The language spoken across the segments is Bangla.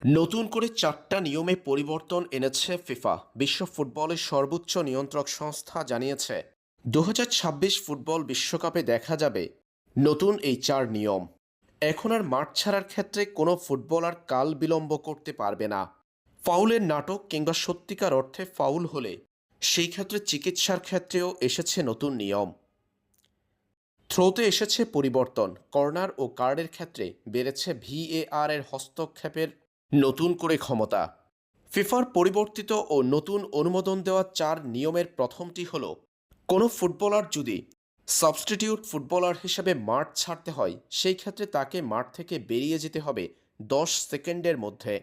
নতুন করে 4টা নিয়মে পরিবর্তন এনেছে ফিফা। বিশ্ব ফুটবলের সর্বোচ্চ নিয়ন্ত্রক সংস্থা জানিয়েছে 2026 ফুটবল বিশ্বকাপে দেখা যাবে নতুন এই 4 নিয়ম। এখন আর মাঠ ছাড়ার ক্ষেত্রে কোনো ফুটবলার কাল বিলম্ব করতে পারবে না। ফাউলের নাটক কিংবা সত্যিকার অর্থে ফাউল হলে সেই ক্ষেত্রে চিকিৎসার ক্ষেত্রেও এসেছে নতুন নিয়ম। থ্রোতে এসেছে পরিবর্তন, কর্নার ও কার্ডের ক্ষেত্রে বেড়েছে ভিএআর এর হস্তক্ষেপের নতুন করে ক্ষমতা। ফিফার পরিবর্তিত ও নতুন অনুমোদন দেওয়া 4 নিয়মের প্রথমটি হল, কোনো ফুটবলার যদি সাবস্টিটিউট ফুটবলার হিসেবে মাঠ ছাড়তে হয় সেই ক্ষেত্রে তাকে মাঠ থেকে বেরিয়ে যেতে হবে 10 সেকেন্ডের মধ্যে।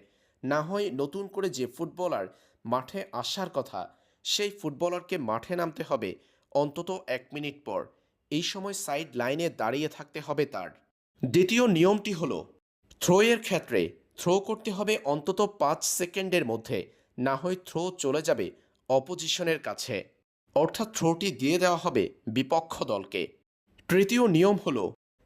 না হয় নতুন করে যে ফুটবলার মাঠে আসার কথা সেই ফুটবলারকে মাঠে নামতে হবে অন্তত 1 মিনিট পর। এই সময় সাইড লাইনে দাঁড়িয়ে থাকতে হবে তার। দ্বিতীয় নিয়মটি হল, থ্রোয়ের ক্ষেত্রে থ্রো করতে হবে অন্তত 5 সেকেন্ডের মধ্যে, না হয় থ্রো চলে যাবে অপোজিশনের কাছে, অর্থাৎ থ্রোটি দিয়ে দেওয়া হবে বিপক্ষ দলকে। তৃতীয় নিয়ম হল,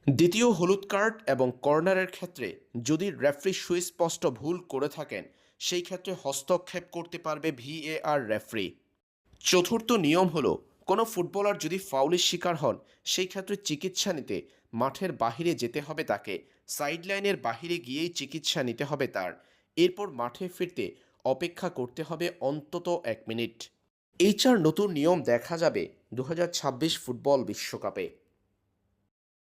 দ্বিতীয় হলুদ কার্ড এবং কর্নারের ক্ষেত্রে যদি রেফারি সুস্পষ্ট ভুল করে থাকেন সেই ক্ষেত্রে হস্তক্ষেপ করতে পারবে ভিএআর রেফারি। চতুর্থ নিয়ম হল, কোনো ফুটবলার যদি ফাউলের শিকার হন সেই ক্ষেত্রে চিকিৎসা নিতে মাঠের বাহিরে যেতে হবে তাকে, সাইডলাইনের বাহিরে গিয়েই চিকিৎসা নিতে হবে তার। এরপর মাঠে ফিরতে অপেক্ষা করতে হবে অন্তত 1 মিনিট। এই 4 নতুন নিয়ম দেখা যাবে 2026 ফুটবল বিশ্বকাপে।